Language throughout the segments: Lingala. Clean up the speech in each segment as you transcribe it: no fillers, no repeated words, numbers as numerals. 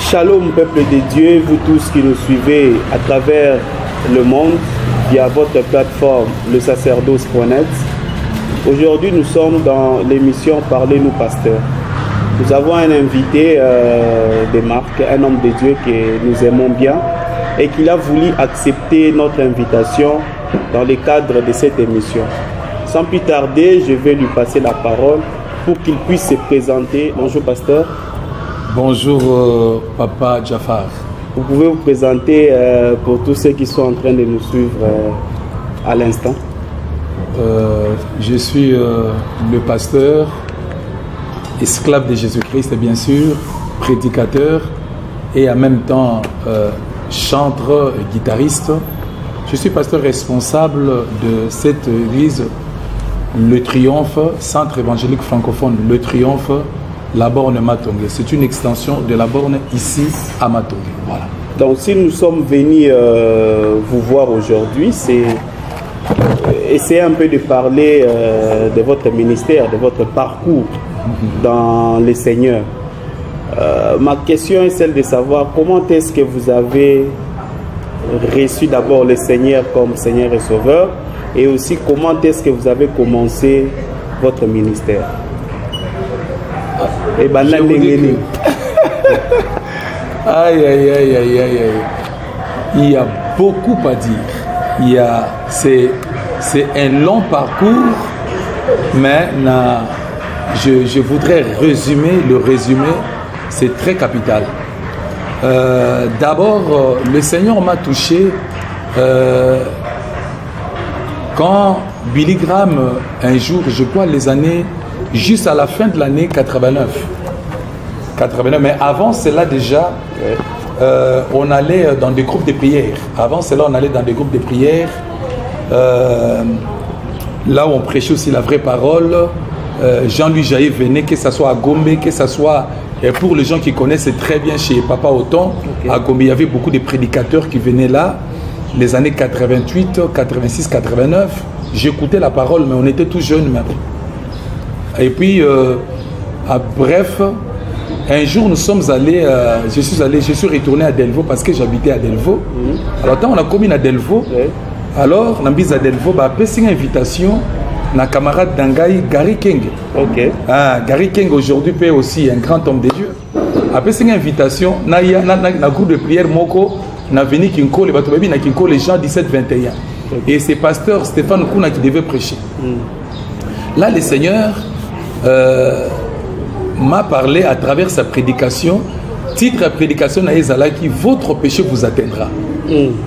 Shalom peuple de Dieu, vous tous qui nous suivez à travers le monde via votre plateforme le sacerdoce.net. Aujourd'hui nous sommes dans l'émission Parlez-nous Pasteur. Nous avons un invité de marque, un homme de Dieu que nous aimons bien et qu'il a voulu accepter notre invitation dans le cadre de cette émission. Sans plus tarder, je vais lui passer la parole pour qu'il puisse se présenter. Bonjour pasteur. Bonjour Papa Jafar. Vous pouvez vous présenter pour tous ceux qui sont en train de nous suivre à l'instant. Je suis le pasteur, esclave de Jésus-Christ bien sûr, prédicateur et en même temps chanteur et guitariste. Je suis pasteur responsable de cette église, Le Triomphe, centre évangélique francophone, Le Triomphe, La Borne Matongé. C'est une extension de La Borne ici à Matongé. Voilà. Donc si nous sommes venus vous voir aujourd'hui, c'est essayer un peu de parler de votre ministère, de votre parcours dans le Seigneur. Ma question est celle de savoir comment est-ce que vous avez reçu d'abord le Seigneur comme Seigneur et Sauveur, et aussi comment est-ce que vous avez commencé votre ministère. Et ben là, aïe, aïe, aïe, aïe, aïe. Il y a beaucoup à dire. C'est un long parcours, mais je voudrais le résumer, c'est très capital. D'abord, le Seigneur m'a touché quand Billy Graham, un jour, je crois les années, juste à la fin de l'année 89, mais avant cela déjà, on allait dans des groupes de prière. Avant cela, on allait dans des groupes de prière, là où on prêchait aussi la vraie parole. Jean-Louis Jaïe venait, que ce soit à Gombe, que ce soit... Et pour les gens qui connaissent très bien chez Papa Othon, à Gombe, il y avait beaucoup de prédicateurs qui venaient là, les années 88, 86, 89. J'écoutais la parole, mais on était tout jeunes même. Et puis, bref, un jour nous sommes allés, je suis retourné à Delvaux parce que j'habitais à Delvaux. Alors, quand on a commis à Delvaux, alors, on a mis à Delvaux, c'est une invitation. Na camarade d'Angaï, Gary King. Gary King aujourd'hui peut aussi un grand homme de Dieu. Après c'est une invitation, na groupe de prière Moko, na venu Kinko, les Batobabi na Kinko, les gens 17-21. Et c'est pasteur Stéphane Kouna qui devait prêcher. Là, le Seigneur m'a parlé à travers sa prédication. Titre à prédication Naïzala qui votre péché vous atteindra.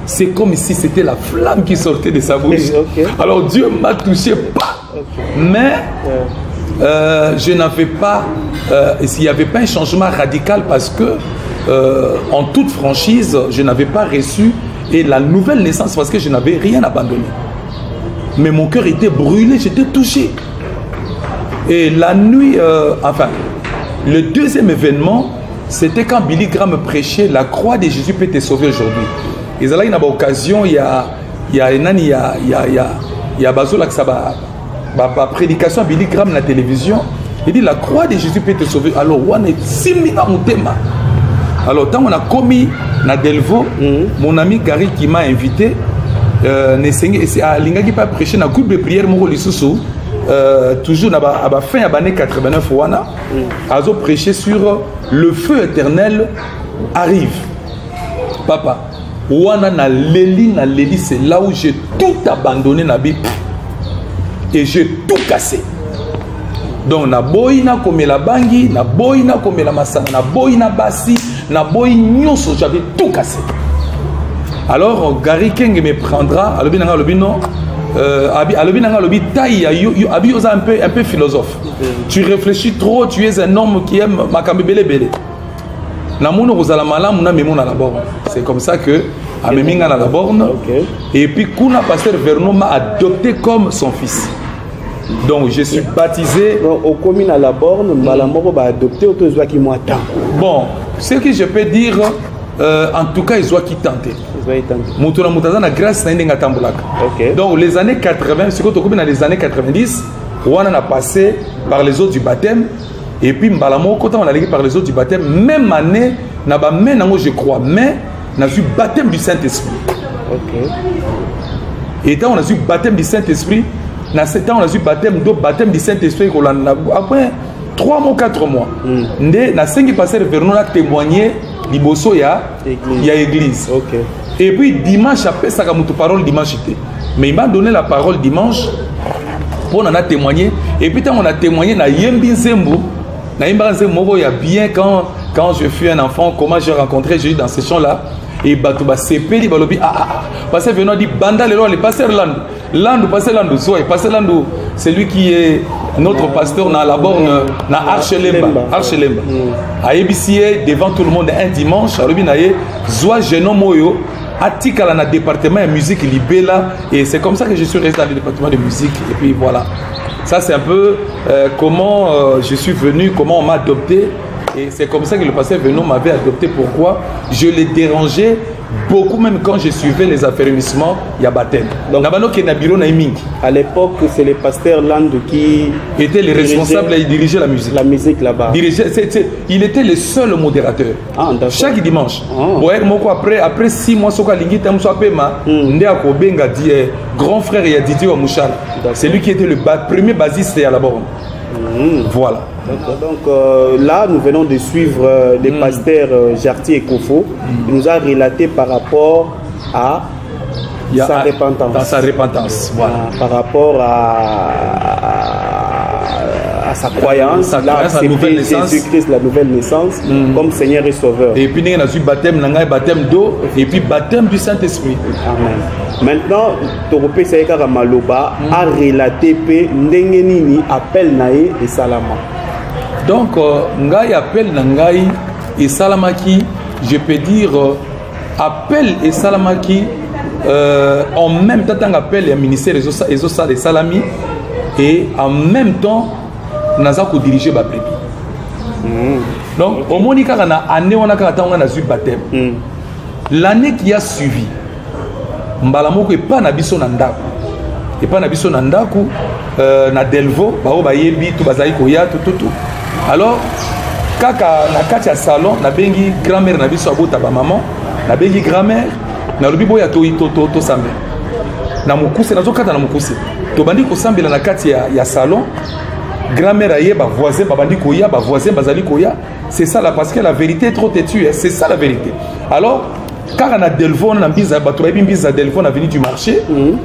C'est comme si c'était la flamme qui sortait de sa bouche. Alors Dieu m'a touché pas. Mais je n'avais pas, s'il n'y avait pas un changement radical parce que en toute franchise, je n'avais pas reçu et la nouvelle naissance parce que je n'avais rien abandonné. Mais mon cœur était brûlé, j'étais touché. Et la nuit, le deuxième événement, c'était quand Billy Graham prêchait la croix de Jésus peut te sauver aujourd'hui. Et là, il y a une occasion, il y a Bazola qui a prédication à Billy Graham la télévision. Il dit la croix de Jésus peut te sauver. Alors, on est 6 000 ans au thème. Alors, quand on a commis na Delvaux, mon ami Gary qui m'a invité, c'est à Linga qui pas prêché dans le groupe de prière Moro Lissousou. Toujours à la fin de l'année 89, a prêché sur le feu éternel arrive. Papa, c'est là où j'ai tout abandonné na Bible et j'ai tout cassé. Donc na boina comme la bangi, na boina comme la masana, na boina basi, na boy nyonso, j'avais tout cassé. Alors Gary King me prendra, alors bien non. Un peu philosophe. Tu réfléchis trop, tu es un homme qui aime makambe belé belé. C'est comme ça que Ameminga na la borne. Et puis Kuna pasteur Vernon m'a adopté comme son fils. Donc je suis baptisé. Au commune à la borne, Malamoro m'a adopté au tour qui m'attend. Bon, ce que je peux dire, en tout cas, ils ont qui tenté. Donc les années 80, ce que tu dans les années 90, on a passé par les eaux du baptême. Et puis Mbalamo, quand on a allé par les eaux du baptême, même année, na ba main nango je crois mais na eu baptême du Saint-Esprit. OK. Et tant on a eu baptême du Saint-Esprit, dans ce temps on a eu baptême du Saint-Esprit après 3 mois 4 mois. Ndé na 5 pasteur vers nous a témoigné liboso ya église. OK. Et puis dimanche après ça comme parole dimanche était. Mais il m'a donné la parole dimanche pour en témoigner et puis tant on a témoigné na Yembi Nzembo, na Yemba Nzembo il y a bien quand je fus un enfant comment j'ai rencontré Jésus dans ces champs-là. Et Batouba CP, Balobi, parce que venons dit Banda, le pasteur Landou, pasteur Landou, pasteur Landou, c'est lui qui est notre pasteur dans la borne, dans Archelemba. À EBCA, devant tout le monde, un dimanche, à Robinaye, Zoa Genom Moyo, Atikala dans le département de musique Libella, et c'est comme ça que je suis resté dans le département de musique, et puis voilà. Ça, c'est un peu comment je suis venu, comment on m'a adopté. Et c'est comme ça que le pasteur Venon m'avait adopté. Pourquoi? Je l'ai dérangé beaucoup, même quand je suivais les affermissements, il y a baptême. Donc, à l'époque, c'est le pasteur Land qui était le responsable et dirigeait la musique. La musique là-bas. Il était le seul modérateur. Chaque dimanche. Après 6 mois, grand frère Didier Wamouchal. C'est lui qui était le premier basiste à la borne. Voilà. Donc là, nous venons de suivre les pasteurs Jarty et Kofo. Il nous a relaté par rapport à sa repentance. Dans sa repentance, voilà. Par rapport à sa croyance, là, accepter Jésus-Christ, la nouvelle naissance, comme Seigneur et Sauveur. Et puis, nous avons eu baptême d'eau et puis baptême du Saint-Esprit. Amen. Maintenant, Toropé Saïkara Maloba a relaté que Ndengenini appelle Naé et Salama. Donc, Ngai appelle Nangai et Salamaki, je peux dire, appelle et Salamaki, en même temps, on appelle le ministère des Salami, et en même temps, on a dirigé ma brebis. Donc, au Monika, on a année, on a eu baptême. L'année qui a suivi, Mbalamoko n'est pas Nabiso Nandaku. Et pas Nabiso Nandaku, na Delvo, Bao Bayebi, tout Bazaï Koya, tout. Alors, kaka na katia salon, na bengi grand-mère na biso abota ba maman, na bengi grand-mère, na lobi boya to sambe. Na mukuse na zokata na mukuse. To bandi ko sambela na katia ya salon, grand-mère aye ba voisin ba bandi koya, ba voisin bazali koya. C'est ça là parce que la vérité est trop têtue, c'est ça la vérité. Alors, car on a Delvon, on a Biza, Biza Delvon a venu du marché.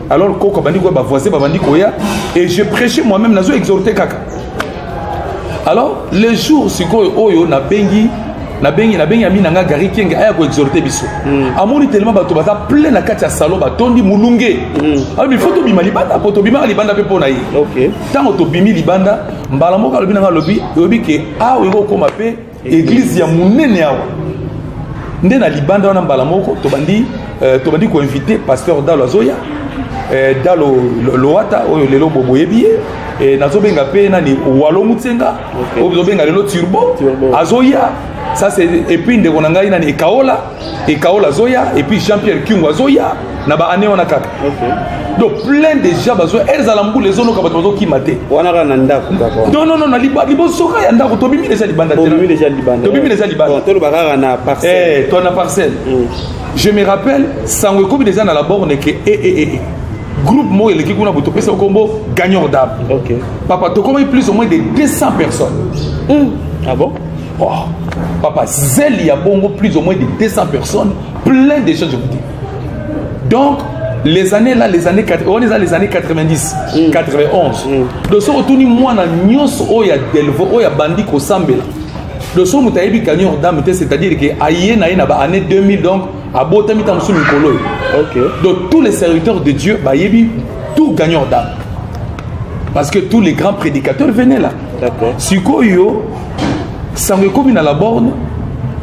Alors, Koko bandi ko ba voisin ba bandi koya et je prêchais moi-même na zo exhorter kaka. Alors, les jours, si on a bengi ami nanga gari kenga aya ko exhorter biso. Amoni tellement bato bata plein na kati ya salon batondi mulunge. Alors il faut to bima libanda, poto bima libanda pe pona yi. OK. Tant to bimi libanda, mbala moka lobi nanga lobi ke a o ko mape église ya munene awa. Nde na libanda wana mbala moko to bandi ko inviter pasteur Dalo Azoya. Dalo Loata oyo lelo boboyebi. Et nazobenga pe nani walo mutsenga ozobenga lelo turbo azoya ça c'est et puis ndeko nangai nani ekaola zoya et puis Jean-Pierre Kyungo azoya na ba ane wana kaka. Donc plein de gens bazo elzalambu les zono ka bazo ki mate wana kana ndako d'accord. Non na libosoka ya ndako to bimi déjà libanda to bimi déjà libanda to bakaka na parcelle to na parcelle. Je me rappelle sangwe kobi déjà na la borne que groupe moi et l'équipe on a botopé c'est au combo gagnant d'âme. OK. Papa tu connais plus ou moins de 200 personnes. Ah bon? Oh. Papa Zel il y a bongo plus ou moins de 200 personnes, plein de choses je vous dis. Donc les années 90, 91. De ce retour moi na nyos oya delvo oya bandi ko sambela. De ce mutayebi gagnant d'âme c'est-à-dire que aye na ba année 2000 donc abotami tam sou mikolo. OK. Donc tous les serviteurs de Dieu bah yebi tout gagnant d'âme. Parce que tous les grands prédicateurs venaient là. D'accord. Siko yo ça me comme dans la borne.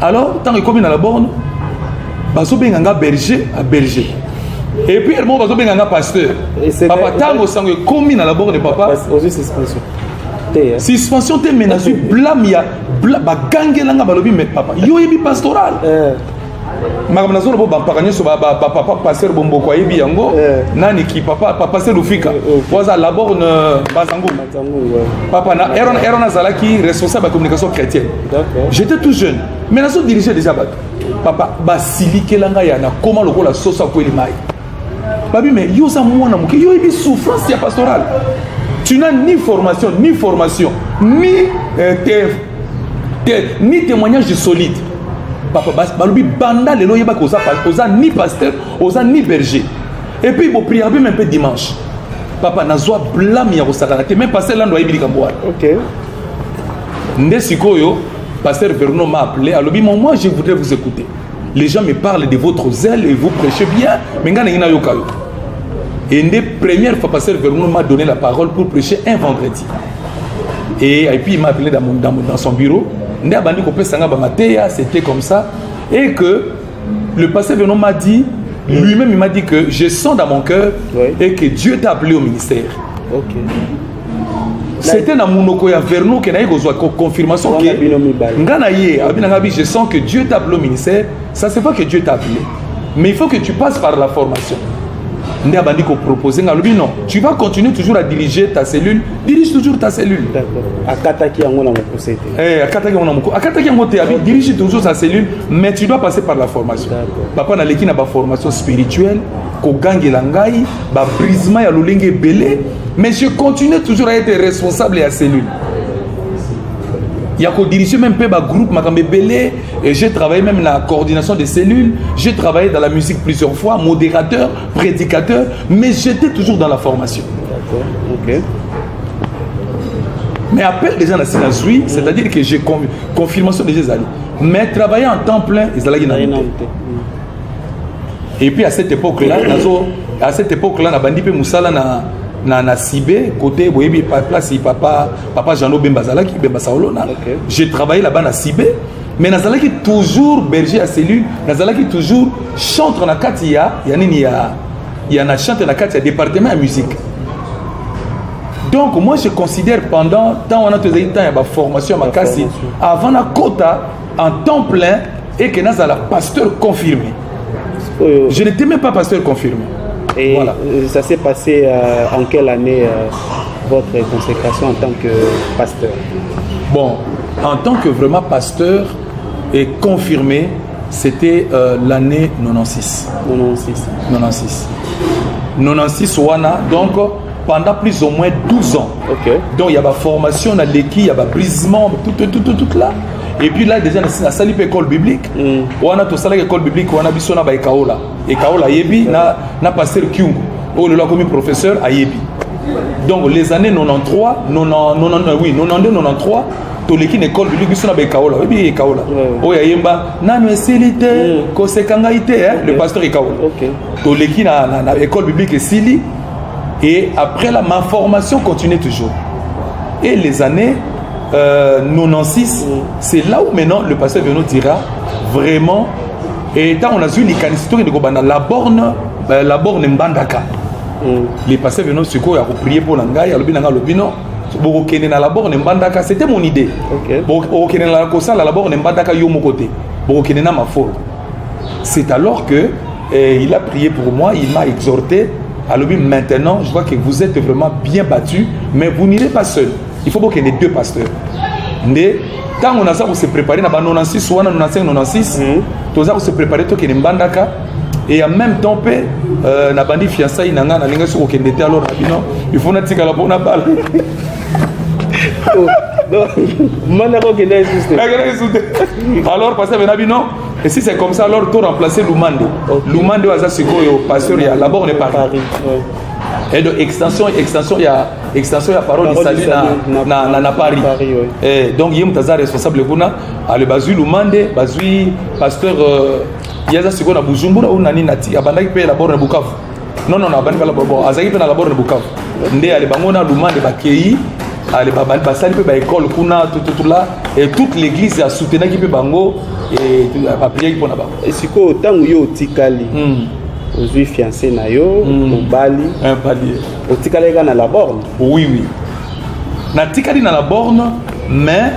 Alors tant que comme dans la borne baso benganga berger à berger. Et puis elle m'a baso benganga pasteur. Papa tango ça me comme dans la borne papa. Aussi suspension. Suspension te menace blâme ya ba gangelanga balobi mais papa yo yebi pastoral. makambo nazolo bo bampaka nyonso papa pasteur bomboko ayebi yango nani ki papa pasteur Lufika poza laborne Bazangu papa na eron nazalaki responsable de communication chrétienne. J'étais tout jeune mais nazo diriger déjà bato papa basilikelanga ya na comment lokola sosa ko elimai babi mais yo za mwana muke yo ibi souffrance ya pastorale. Tu n'as ni formation ni témoignage solide. Papa balobi banda lelo yeba ko oza ni pasteur oza ni berger. Et puis bon prier même un peu dimanche. Papa nazwa blâme ya kosakana te même pasteur là ndo yebi likambo. OK. Nde sikoyo pasteur Vernon m'a appelé alobi moi je voudrais vous écouter. Les gens me parlent de votre zèle et vous prêchez bien mais ngana ina yokayo. Et une des premières fois, pasteur Vernon m'a donné la parole pour prêcher un vendredi. Et puis il m'a appelé dans son bureau. C'était comme ça. Et que le pasteur Vernon m'a dit, lui-même il m'a dit que je sens dans mon cœur et que Dieu t'a appelé au ministère. Okay. C'était dans mon okoya Vernon qui a eu confirmation que je sens que Dieu t'a appelé au ministère. Ça c'est pas que Dieu t'a appelé. Mais il faut que tu passes par la formation. Non, tu vas continuer toujours à diriger ta cellule, dirige toujours ta cellule. Dirige toujours ta cellule, mais tu dois passer par la formation. Papa n'a l'équipe na formation spirituelle, ko gangi langai, ba brisement ya lolenge belé, mais je continue toujours à être responsable de la cellule. Il y a qu'au diriger même peu groupe Makambe Belé et j'ai travaillé même dans la coordination des cellules, j'ai travaillé dans la musique plusieurs fois, modérateur, prédicateur, mais j'étais toujours dans la formation. D'accord, ok. Mais appel des gens à Sinazoui, c'est-à-dire que j'ai confirmation des gens, mais travailler en temps plein, ils allaient y. Et puis à cette époque-là, na bandi pe musala na Sibé côté boyebi place papa Jean Bemba Zalaki Bemba Saolona. J'ai travaillé là-bas na Sibé mais nazalaki toujours berger à cellule, nazalaki toujours chanteur na katia ya na chanteur na katia département de musique. Donc moi je considère pendant tant on a tous temps ya formation à Makasi avant la quota en temps plein et que nazala pasteur confirmé. Je n'étais même pas pasteur confirmé. Et voilà. Ça s'est passé en quelle année votre consécration en tant que pasteur? Bon, en tant que vraiment pasteur et confirmé, c'était l'année 96. 96 wana, donc pendant plus ou moins 12 ans. Okay. Donc il y a ma formation, dans l'équipe, il y a ma brisement, tout là. Et puis là, déjà, on a sali école biblique. On a tout ça, l'école biblique, on a biso na ba ekaola. Ekaola yebi na pasteur Kyungu. On l'a commis professeur à yebi. Donc les années 93, 93, to l'équipe école biblique biso na ba ekaola. Yebi ekaola. O ya yemba na mesilité, ko sekangaité le pasteur ekaola. OK. To l'équipe na école biblique sili et après là ma formation continue toujours. Et les années 96, c'est là où maintenant le pasteur Vernon dira vraiment, et tant on a vu les canistures de la borne Mbandaka. Les pasteurs Vernon se quoi a prié pour Nanga, il a lobino, la borne Mbandaka, c'était mon idée. La borne Mbandaka yo mon côté, ma folle. C'est alors que il a prié pour moi, il m'a exhorté. Alors maintenant, je vois que vous êtes vraiment bien battus, mais vous n'irez pas seul. Il faut qu'il y ait deux pasteurs. Quand on a ça pour se préparer, 96 ou 95, on a se préparer pour qu'il y ait Mbandaka. Et en même temps, on a bandi fiançailles, il faut que la bonne balle. Alors, pasteur Benabino, et si c'est comme ça, alors tu remplacer Lumande. Lumande, c'est pasteur, il y a là-bas, on est Paris. Et de extension, il y a parole de salut na Paris. Et donc, il y a un responsable à le Bazui Lumande, Bazui pasteur, il y a ce qu'on a Bujumbura ou Nani Nati, Abandaki paye la borne Bukavu. Non, Abandaki paye la borne, Azaki paye la borne Bukavu. Ndé, à l'Ebangona Lumande Bakei, à l'Ebabali paye l'école Kuna, tout là, et toute l'église a soutenu qui peut bango et a prié pour là-bas. Et c'est quoi, tant que yo tikali. Aujourd'hui fiancé na yo, Bali. Un palier. Au tikali na la borne. Oui. Na tikali na la borne, mais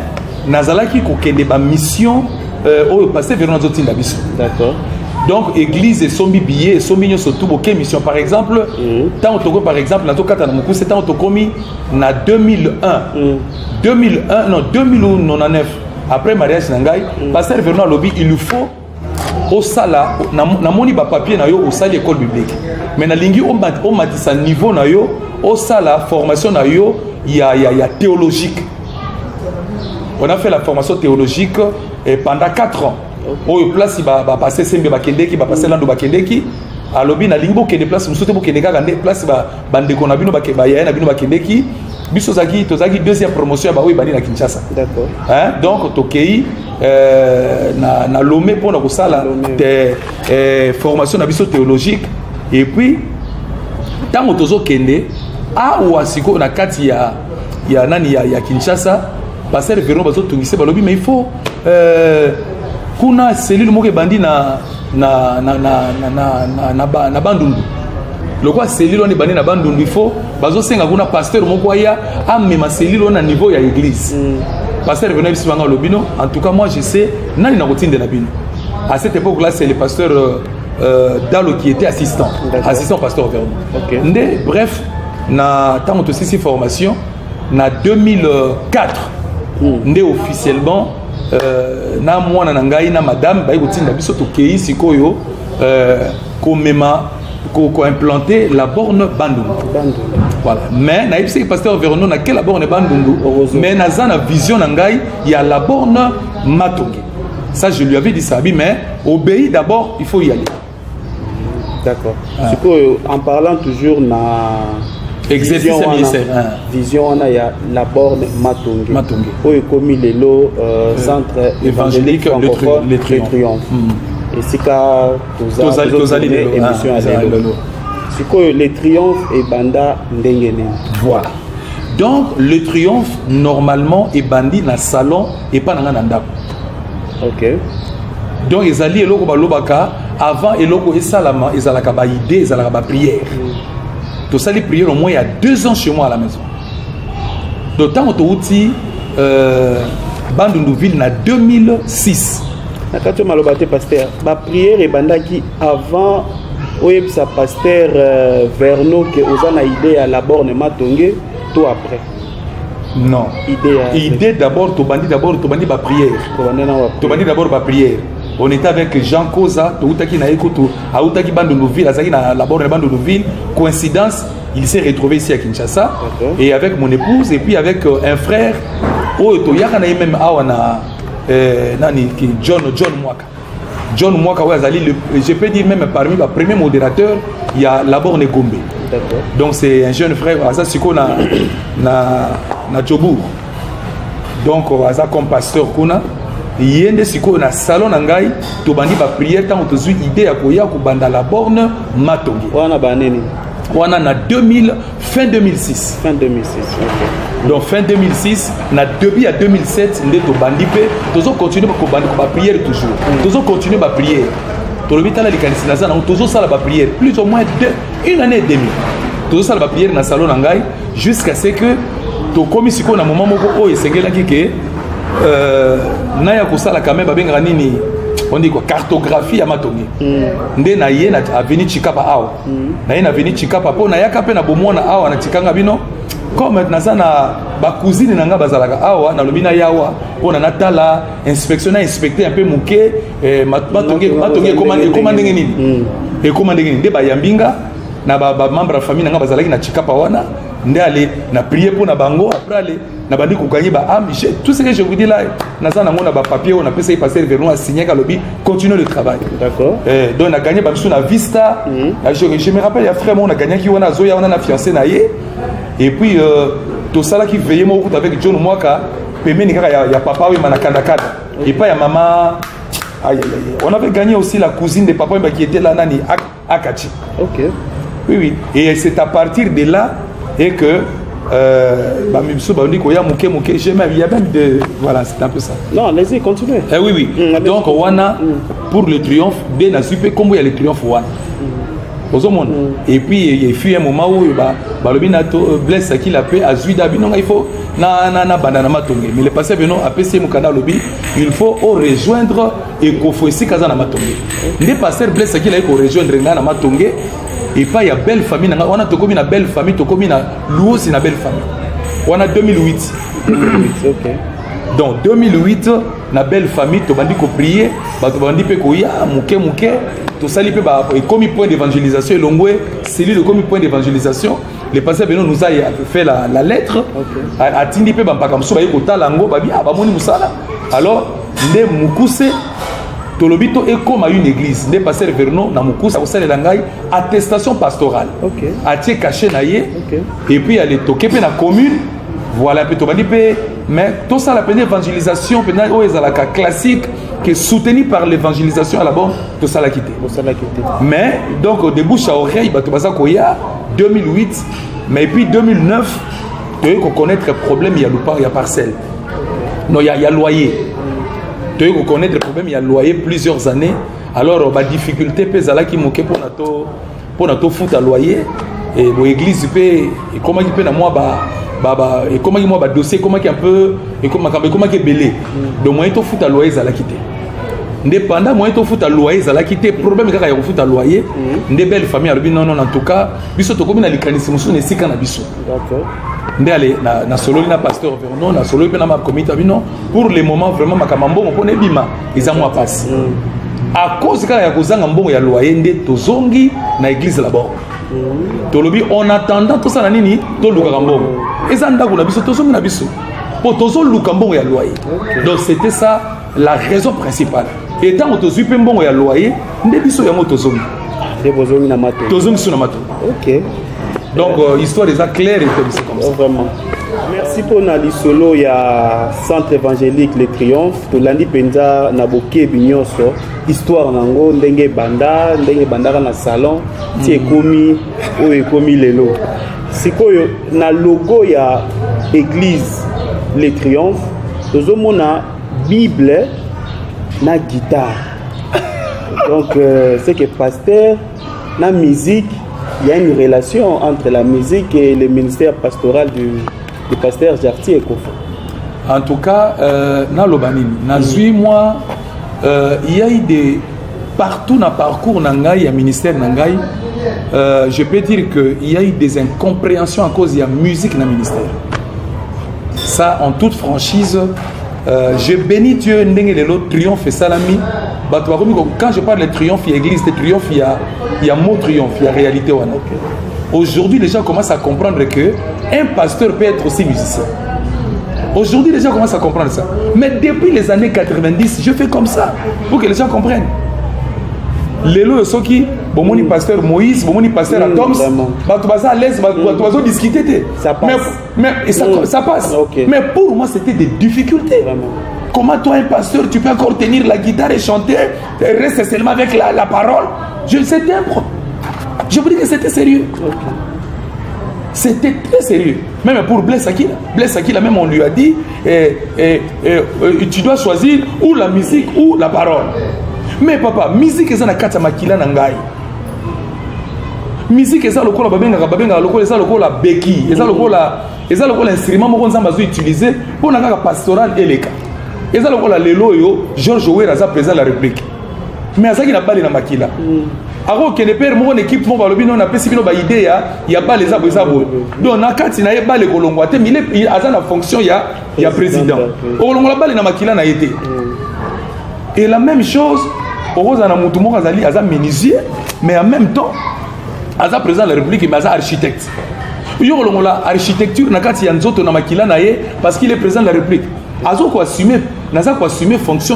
nazalaki ko kende ba mission au pasteur Vernon Zotinda biso. D'accord. Donc, église et son billet, et son mignon surtout, ok, mission. Par exemple, tant on par exemple, c'est tant on na 2001. 2001, non, 2099, après mariage Nangai, pasteur Vernon Lobby, il nous faut au sala, na moni ba papier na yo au sala école biblique. Mais na lingi on m'a dit ça niveau na yo, au sala formation na yo, il y a théologique. On a fait la formation théologique pendant 4 ans. Au place il va passer Sembe Bakendeki, va passer Lando Bakendeki. À l'obi na lingo qui déplace, nous souhaitons que les gars gagner place va bande qu'on a vu na bino Bakendeki. Biso zaki tozaki deuxième promotion ba oui bani na Kinshasa. D'accord. Hein donc tokei na Lomé pour na kosala formation na biso théologique et puis tant tozo kende a wasiko na kati ya nani ya Kinshasa passer Vernon bazo tungise balobi mais il faut kuna cellule moko bandi na bandundu lokwa cellule on bandi na bandundu il faut bazo senga kuna pasteur moko ya amema cellule na niveau ya église pasteur Vernon bisibanga lobino en tout cas moi je sais nani na kotinde na bino à cette époque là c'est le pasteur Dalo qui était assistant pasteur Vernon. Okay. Bref na tant que ceci formation na 2004 ndé officiellement na mwana na ngai na madame ba ikotinda biso to kei sikoyo ko implanter la borne Bandundu. Voilà. Mais na ipse pasteur Vernon na quelle borne Bandundu mais na zana vision na ngai il y a la borne Matonge. Ça je lui avais dit ça mais obéis d'abord, il faut y aller. D'accord. En parlant toujours na vision on a la borne Matonge. Pour comme les lots centre évangélique francophone les triomphes. Et c'est quand émission à les triomphes et banda ndengene. Voilà. Donc le triomphe normalement est bandi dans salon et pas dans nanda. OK. Donc ils allaient eloko balobaka avant eloko esalama ezalaka ba idée ezalaka ba prière. Tout ça les prières au moins il y a 2 ans chez moi à la maison. D'autant que outil Bandunduville na 2006. Na quand tu m'as lobaté pasteur, ba prière et bandaki avant oyeb sa pasteur Vernon que osana idée à la borne Matonge tout après. Non. Idée d'abord to bandi ba prière. To bandi d'abord ba prière. On était avec Jean Koza, Toutaki na Ekoto, Aoutaki Bandunduville, Azaki na la borne Bandunduville. Coïncidence, il s'est retrouvé ici à Kinshasa. Et avec mon épouse et puis avec un frère, Toyaka na même awana nani ki John Mwaka. John Mwaka je peux dire même parmi les premiers modérateurs, il y a la borne Gombe. Donc c'est un jeune frère, Aza Siko na Djobour. Donc Aza comme pasteur Kuna. Yende siko na salon nangai to bandi ba prière tant to zui idée ya koya ko banda la borne Matonge. Wana baneni. Wana na fin 2006. Fin 2006. Okay. Donc fin 2006 na depuis à 2007 ndé to bandi pe tozo continuer ko bandi ko ba prière toujours. Tozo continuer ba prière. To lobita la likanisi na zana tozo sala ba prière plus ou moins 1 année et demie. Tozo sala ba prière na salon nangai jusqu'à ce que to komi siko na moment moko o esengela kike naya kosala quand même babenga nini on dit quoi cartographie à Matonge ndé na ye na avenue Chikapa awa na ye na avenue Chikapa po na yaka pe na bomona awa na tikanga bino comme maintenant ça na ba cousine nanga bazalaka awa na lobina yawa po na natala inspection na inspecter un peu muke Matonge commande nini et commande nini ndé ba yambinga na ba membre famille nanga bazalaki na Chikapa wana ndé aller na prier pour na bango après aller na bandi ko gagner ba tout ce que je vous dis là nazana ngona ba papier on a pu essayer passer Vernon à signer lobby continuer le travail. D'accord. Donc on a gagné ba na Vista. Je me rappelle il y a frère on a gagné qui on a zoya on a fiancé na ye et puis tout ça là qui veillait moi avec John Mwaka pemeni kaka ya papa oui manakanda kada et pas ya maman. Aïe. On avait gagné aussi la cousine de papa qui était là nani Akachi. OK. Oui et c'est à partir de là et que il y a même de voilà c'est un peu ça. Non allez-y continuez. Oui donc wana pour le triomphe bien assuré comme il y a le triomphe wana Et puis il fut un moment où Blaise Sakila paix à Zuida non il faut na banana matongé mais le passé venons à PC mon canal lobby il faut rejoindre et qu'on faut ici kazana matongé les pasteur Blaise Sakila il faut rejoindre na matongé et pas il y a belle famille on a to comme une belle famille to comme une louo c'est une belle famille on a 2008 OK. Donc 2008 na belle famille to bandi ko prier ba to bandi pe ko ya muke to sali pe ba comme point d'évangélisation longwe c'est lui le comme point d'évangélisation les pasteurs Beno nous a fait la lettre a tindi pe ba mpaka mso ba ko talango ba bi ba moni musala alors nde mukuse tolobito e comme une église nde pasteur Vernon na mukuse ko sala ngai attestation pastorale a tie caché na ye et puis aller toquer pe na commune voilà peut bandi pe mais tout ça la peine d'évangélisation pendant la classique qui est soutenue par l'évangélisation à la bonne tout ça l'a quitté mais donc de bouche à oreille bah tout ça qu'il y a 2008 mais puis 2009 tu veux connaître le problème il y a parcelle non il y a loyer tu veux connaître le problème il y a loyer plusieurs années alors bah difficulté pèse là qui manquait pour notre foot à loyer et l'église peut et comment il peut na moi bah et comment il m'a dossier comment qui un peu et comment qui est belé donc moi il te fout à loyer à la quitter indépendant moi il te fout à loyer à la quitter problème quand il fout à loyer des belles familles alors non en tout cas biso to comme na likanisimo so ne sika na biso d'accord ndé na solo na pasteur Vernon na solo pe na ma comité non pour le moment vraiment makamambo on pone bima ils ont moi passe à cause quand il y a kozanga mbongo ya loyer ndé tozongi na église là-bas tolobi en attendant tout ça na nini to luka mbongo eza ndako na biso tozongi na biso po tozo luka mbongo ya loyer donc c'était ça la raison principale et tant que tozui pe mbongo ya loyer nde biso yango tozongi nde bozongi na mato tozongi sur na mato OK donc histoire déjà claire et comme ça vraiment merci pour na lisolo ya centre évangélique le triomphe to landi penza na bokebi nyonso histoire nango ndenge bandaka na salon ti ekomi oyo ekomi lelo sikoyo na logo ya église le triomphe tozomona bible na guitare donc c'est que pasteur na musique il y a une relation entre la musique et le ministère pastoral du pasteur Jartier Ekofa. En tout cas, dans l'Obanini, moi, il y a eu des partout dans le parcours Nangaï, il y a ministère Nangaï, je peux dire qu'il y a eu des incompréhensions à cause de la musique dans le ministère. Ça, en toute franchise, je bénis Dieu, le triomphe et salami. Quand je parle de triomphe, il y a église de triomphe, il y a mot triomphe, il y a réalité. Aujourd'hui, les gens commencent à comprendre qu'un pasteur peut être aussi musicien. Aujourd'hui, les gens commencent à comprendre ça. Mais depuis les années 90, je fais comme ça pour que les gens comprennent. Les lois sont qui bon pasteur Moïse, bon pasteur Atoms, tu vas à l'aise, tu vas discuter. Ça passe. Mais ça passe. Okay. Mais pour moi, c'était des difficultés. Vraiment. Comment toi, un pasteur, tu peux encore tenir la guitare et chanter, et rester seulement avec la parole? C'était un problème. Je vous dis que c'était sérieux. Okay. C'était très sérieux. Même pour Blaise Sakila, même on lui a dit, tu dois choisir ou la musique ou la parole. Mais papa, musique est na kata makila nangai. Musique est le kola babenga le kola est le kola beki, est le kola instrument moko nzamba zo utiliser pour na kaka pastoral eleka. Est le kola lelo yo George Weah za président de la République. Mais azaki na bali na makila. Ako que le père mon équipe mon balobi non na pesi bino ba idée ya bali za boza bo. Donc na kati na ye bali kolongwa te mais il a na fonction ya président. Kolongwa bali na makila na été. Et la même chose Orozana Moutoumou Azali Aza menuisier, mais en même temps, Aza président de la République, mais Aza architecte. Il y a l'architecture, parce qu'il est président de la République. Azo ko assumer, Naza ko assumer fonction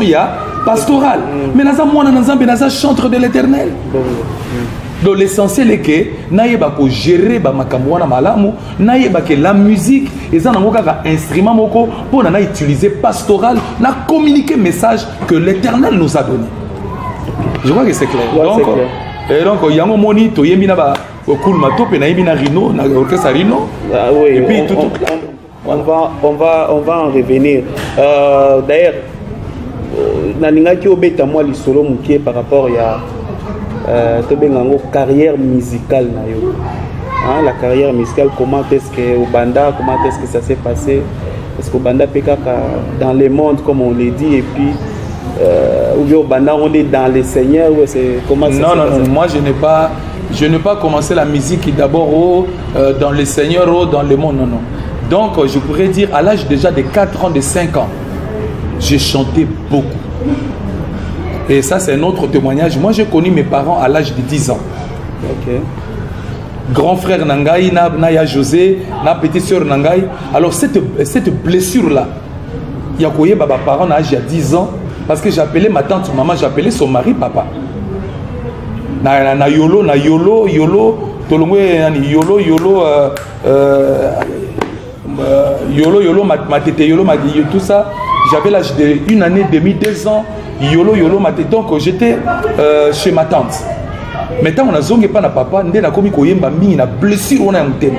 pastorale. Mais Naza moana Naza chantre de l'Éternel. Donc l'essentiel est que naïeba ko gérer ba makamwana malamu, naïeba que la musique et ça n'angoka ka instrument moko pour na utiliser pastoral, na communiquer message que l'Éternel nous a donné. Je crois que c'est clair. Ouais, donc, et donc il y a un moment où il y a un cool mato, puis il y a un rhino, un orchestre rhino. Oui, et puis on va en revenir. D'ailleurs, nalinga ki obeta moi lisolo mukie par rapport carrière musicale na yo. Hein, la carrière musicale, comment est-ce que au Banda, comment est-ce que ça s'est passé? Parce qu'au Banda Pekaka dans le monde comme on l'a dit, et puis ou bien au Banda on est dans les seigneurs, c'est comment ça? Non, moi je n'ai pas commencé la musique d'abord dans les seigneurs, dans le monde, non. Donc je pourrais dire à l'âge déjà de 4 ans, de 5 ans, j'ai chanté beaucoup. Et ça c'est un autre témoignage. Moi j'ai connu mes parents à l'âge de 10 ans. Ok. Grand frère Nangaï, Naya José, na petite sœur Nangaï. Alors cette blessure-là, il y a quoi baba parents à l'âge de 10 ans, parce que j'appelais ma tante maman, j'appelais son mari papa. Na yolo, ma tête, yolo, tout ça. J'avais l'âge de 1 année, demi, 2 ans. Yolo, ma tête. Donc j'étais chez ma tante. Maintenant, on a zongé pas na papa, ndé na komi koyemba mingi na blessure on a un thème.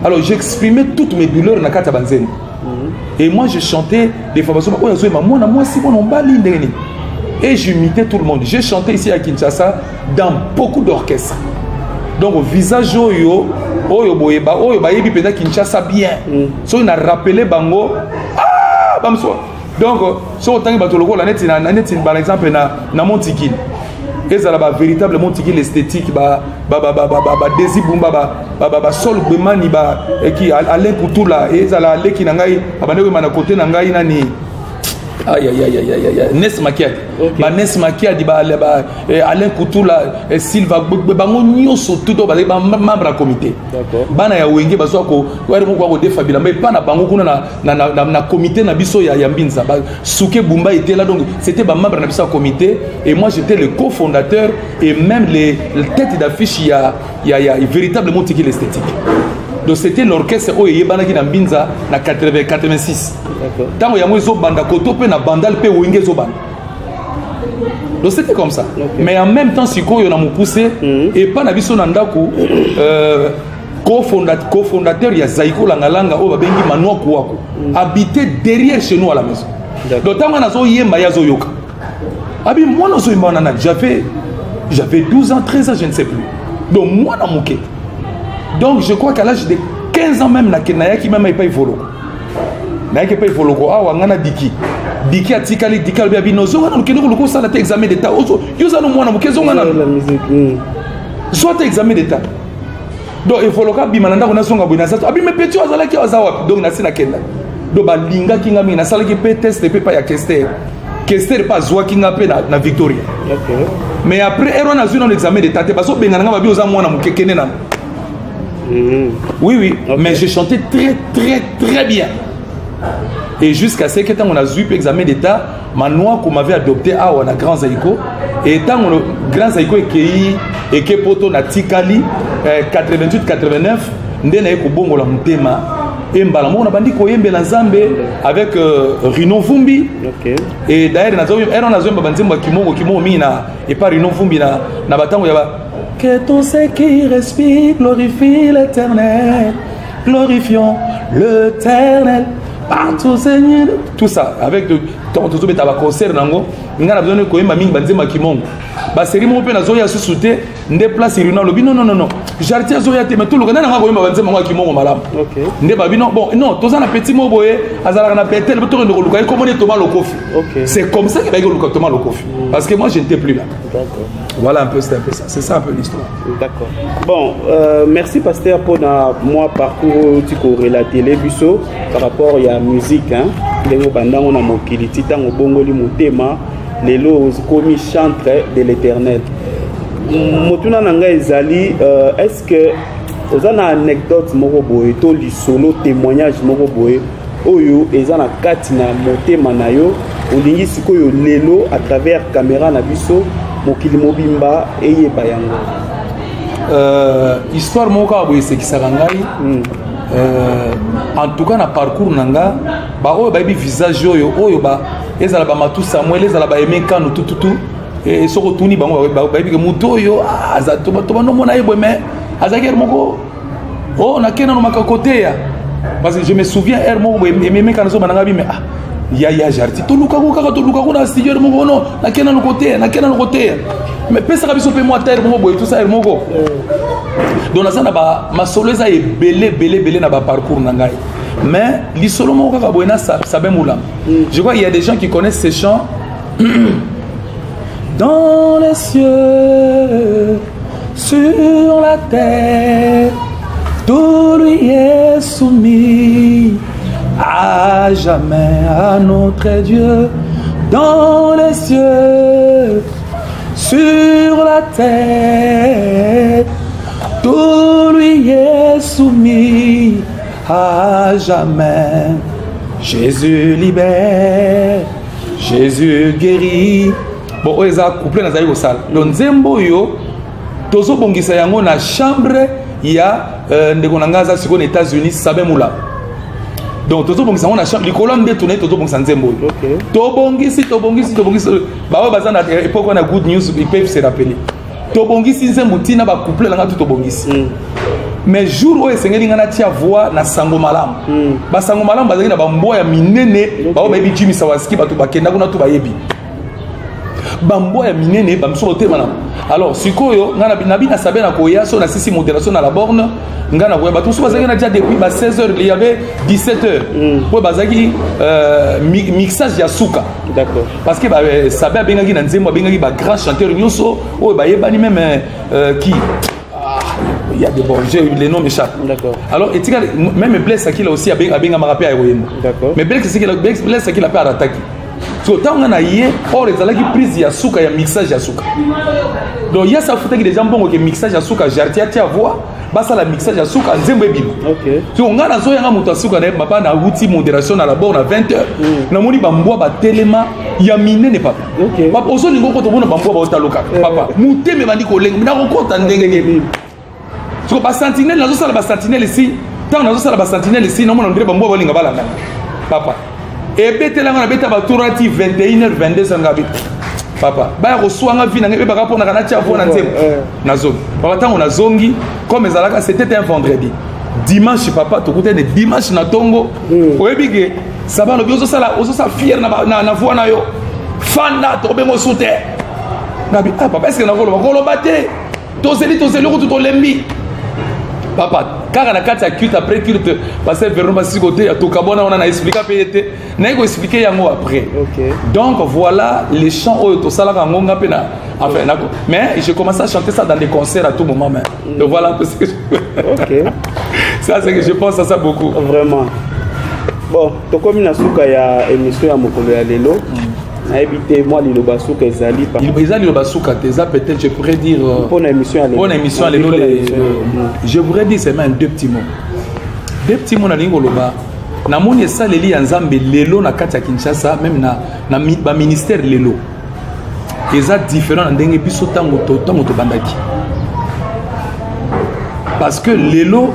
Alors j'exprimais toutes mes douleurs na kata banzeni. Et moi je chantais des fois parce que moi si mon bali ndeni. Et j'imitais tout le monde. J'ai chanté ici à Kinshasa dans beaucoup d'orchestres. Donc au visage oyo boyeba yebi penda Kinshasa bien. So il a rappelé bango bamso. Donc so autant que batoloko la net par exemple na Montikine. Et ça là véritable Montikine esthétique Desi Bumba Sol Bemani qui Alain Koutoula et ça là les qui nangai abandé mana côté nangai nani aïe Nes Makiadi Nes Makiadi Alain Koutoula Silva bango nyoso tout membre comité bana ya wenge bazwa ko wari mo ko defa bila mais pas na bango kuna na comité na biso ya Mbinza Souké Bumba était là, donc c'était membre na biso comité et moi j'étais le cofondateur et même le tête d'affiche il y a véritablement Montikine l'esthétique. Donc c'était l'orchestre Oyebana qui na Mbinza na 86. Tant il y a moi zo banda koto pe na bandal pe wenge zo banda. Donc c'était comme ça. Okay. Mais en même temps si ko yo na mo poussé et pas na biso na ndako cofondateur ya Zaiko Langalanga o babengi Manoa Kouako habité derrière chez nous à la maison. Donc tant on a zo yemba ya zo yoka. Abi moi no zo yemba na j'avais 12 ans, 13 ans, je ne sais plus. Donc moi na moké. Donc je crois qu'à l'âge de 15 ans même na Kenaya qui même pas voloko. Na pas voloko ah wangana diki atikali dikali bia binozo wana lukendo loko sala te examen d'état ozo yoza no mwana mukezo ngana la musique soit examen d'état. Donc il faut le cas bimananda on a son abonné ça abi me petit azala ki azawa donc na sina kenda do ba linga kinga mi na sala ki pe test pe pa ya kester pas zwa kinga pe na Victoria. OK. Mais après erreur na zuna l'examen d'état te baso bengana nga babi oza mwana mukekene na. Oui okay. Mais j'ai chanté très bien. Et jusqu'à ce que on a eu l'examen d'état, Manoa qu'on m'avait adopté à on a Grand Zaïko et tant le Grand Zaïko et que poto na tikali 88 89 ndena eko bongo la mutema et mbala mo na bandi ko yembe la Nzambe avec Rino Vumbi. OK. Et d'ailleurs na zo banzemba kimongo mina et pas Rino Vumbi na batango ya ba que ton sein qui respire glorifie l'Éternel, glorifions l'Éternel. Partout Seigneur, tout ça avec ton tout beta ba concert nango ngana besoin ko yemba mingi banzema kimongo ba série mo pe na zo ya susute nde place irina lobi non jartia zo ya te metu lokana nga ko yemba banzema ngwa kimongo malamu. OK. Nde ba bino bon non toza na petit mo boye azala na petel to ndo luka ko moni Thomas Lokofi. OK. C'est comme ça que ba luka Thomas Lokofi parce que moi je n'étais plus là. D'accord. Voilà un peu ça, c'est ça un peu l'histoire. D'accord. Bon, merci pasteur pour moi parcours tu relater les biso par rapport à musique hein ndengo banda on a mokili titango bongoli motema lelo komi chantre de l'Éternel. Motuna nanga ezali est-ce que vous avez une anecdote moko boye to li solo témoignage moko boye oyo ezana kati na motema na yo olingi sikoyo lelo à travers caméra na biso mokili mobimba eyeba yango histoire moko boye c'est qui sarangai en tout cas na parcours nanga ba oyo ba bi visage oyo ba ezala ba matu Samuel ezala ba emeka no tout et soko tuni bango ba bi ke muto yo azato ba no mona yebwe mais azaker moko na kena no makakote ya parce que je me souviens moko emeka no so bananga bi mais ya jarti to luka ko na studio moko no na kena no côté mais pesa ka biso pe moi terre mo boy tout ça moko donc na sana ba masolo eza belé na ba parcours na ngai mais lisolo moko ka boyena sabe mula je crois il y a des gens qui connaissent ces chants dans les cieux sur la terre tout lui est soumis à jamais à notre Dieu dans les cieux sur la terre tout lui est soumis à jamais. Jésus libère, Jésus guérit. Bon, on est couplé dans la salle. Le nzembo yo, tozo bongisa yango na chambre ya ndekonangaza siko aux États-Unis sabe mula. Donc tozo bongisa yango na chambre likolo mbe tourner tozo bongisa nzembo. OK. To bongisi. Ba wa bazana époque on a good news, ils peuvent se rappeler. To bongisi nzembo tina ba couplé langa to bongisi. Mais jour où esengeli ngana tia voix na sango malamu ba sango malamu bazali na ba mboya minene ba obebi Jimmy Sawaski ba to bakenda kuna to bayebi ba mboya minene ba mso te malamu. Alors sikoyo ngana nabi na sabe na koya so na sisi modération na la borne ngana koya ba to so bazali na dia depuis ba 16h il y avait 17h pour bazaki mixage ya suka. D'accord. Parce que ba sabe bengaki na nzembo bengaki ba grand chanteur nyonso o ba yebani même qui il y a des bons, les noms m'échappent. D'accord. Alors, même Blaise Sakila aussi a bien rappelé à Ewoyen. D'accord. Mais Blaise Sakila a pas attaqué. So, tant qu'on a yé, or les alaki prise yasuka, il y a mixage yasuka. Donc, il y a ça foutu que les gens bon que mixage yasuka, j'ai tia voix, basa la mixage yasuka, nzembe bim. OK. So, on a zo yanga mutasuka na papa na outil modération à la borne à 20h. Na moni bamboa ba telema ya mine ne papa. OK. Papa ozo ningo ko to bona bamboa ba otaloka. Papa, muteme bandi ko lenga, na ko kota ndenge. So ba sentinelle nazo sala ba sentinelle ici tant nazo sala ba sentinelle ici non on dirait ba mboa balinga balanga papa et betela ngana beta ba tourati 21h 22h ngabit papa ba reçoit nga vie na ngebe ba rapona kana tia vo na nzembo nazo papa tant on azongi comme ezalaka c'était un vendredi dimanche papa to côté de dimanche na tongo oyebike saba no biozo sala fier na voix na yo fanda to bengo soute ngabi ah papa est-ce que na kolo bate to zeli ko to lembi papa car la carte à culte après culte parce que vraiment si côté à tout cabona on a expliqué pété n'a pas expliqué yango après. OK. Donc voilà les chants au sala ngonga pena enfin mais j'ai commencé à chanter ça dans des concerts à tout moment mais donc voilà parce que OK. Ça c'est que je pense à ça beaucoup vraiment. Bon, to comme na suka ya émission ya mokolo ya lelo na éviter moi le basuka ezali pas ezali le basuka teza peut-être je pourrais dire pour émission à lelo je pourrais dire c'est même deux petits mots na lingo loba na moni esaleli ya nzambe lelo na kati ya Kinshasa même na ba ministère lelo eza différent na ndenge biso tango to bandaki parce que lelo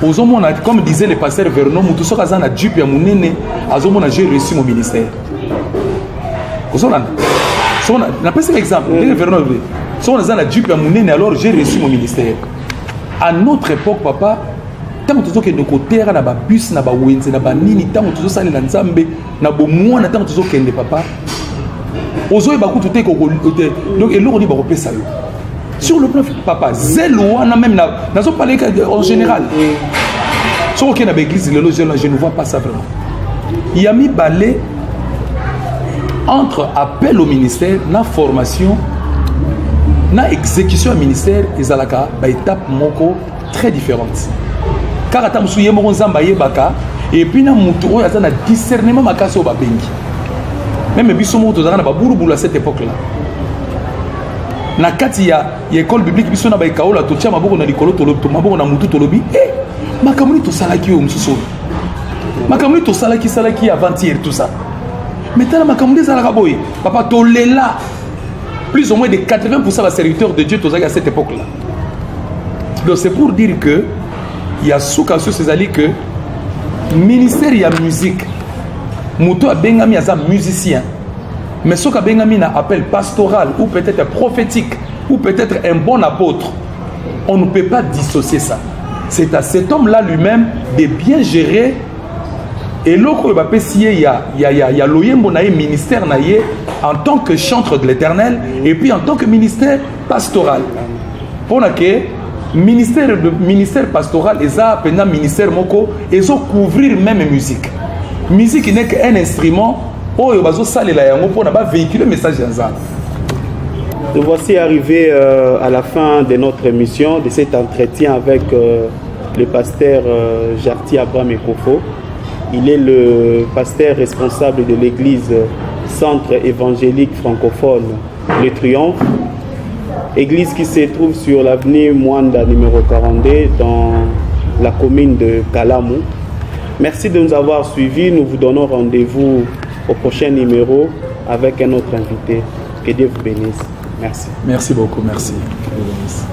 ozomona comme disait le pasteur Vernon mutu soka za na jupe ya munene azomona j'ai reçu mon ministère. On a pris cet exemple. Si on a dit que alors j'ai reçu mon ministère. À notre époque, papa, tant que tu as des côtés, na ba bus, na ba wenze, na ba nini, tant que tu as na nzambe, na bo mwana, tant que tu as des papa. Ozo ba kutu te ko donc et l'on dit ba repé ça. Sur le plan papa, zelouana même na zo parler en général. Sur aucun église je ne vois pas ça vraiment. Il y a mis balai entre appel au ministère, na formation, na exécution au ministère, ils ont une étape très différente. Car attends, je suis baka et puis na mutu oyo azana discernement makasi o babengi. Même biso moto zana ba burubulu à cette époque-là. Na kati ya école biblique biso na ba ikaola to tia maboko na likolo to maboko na mutu to lobi makamuni to salaki o msuso. Makamuni to salaki avant-hier tout ça. Maintenant, papa, là, plus ou moins de 80% des serviteurs de Dieu à cette époque-là. Donc c'est pour dire que il y a souka sur ces alliés que ministère il y a musique. Mouto a bengami a musicien. Mais souka bengami na appel pastoral ou peut-être prophétique ou peut-être un bon apôtre. On ne peut pas dissocier ça. C'est à cet homme-là lui-même de bien gérer Et l'autre, il y a l'Oyembo naïe ministère naïe en tant que chantre de l'Éternel et puis en tant que ministère pastoral. Pour que ministère pastoral, ils ont un ministère moko, ils ont couvrir même musique. Musique n'est qu'un instrument. Oh, ils ont salé la yango pour véhiculer le message de Nzambe. Nous voici arrivés à la fin de notre émission, de cet entretien avec le pasteur Jarty Abraham Ekofo. Il est le pasteur responsable de l'église Centre évangélique francophone Le Triomphe, église qui se trouve sur l'avenue Mwanda numéro 42 dans la commune de Kalamu. Merci de nous avoir suivis. Nous vous donnons rendez-vous au prochain numéro avec un autre invité. Que Dieu vous bénisse. Merci. Merci beaucoup, merci. Que Dieu vous bénisse.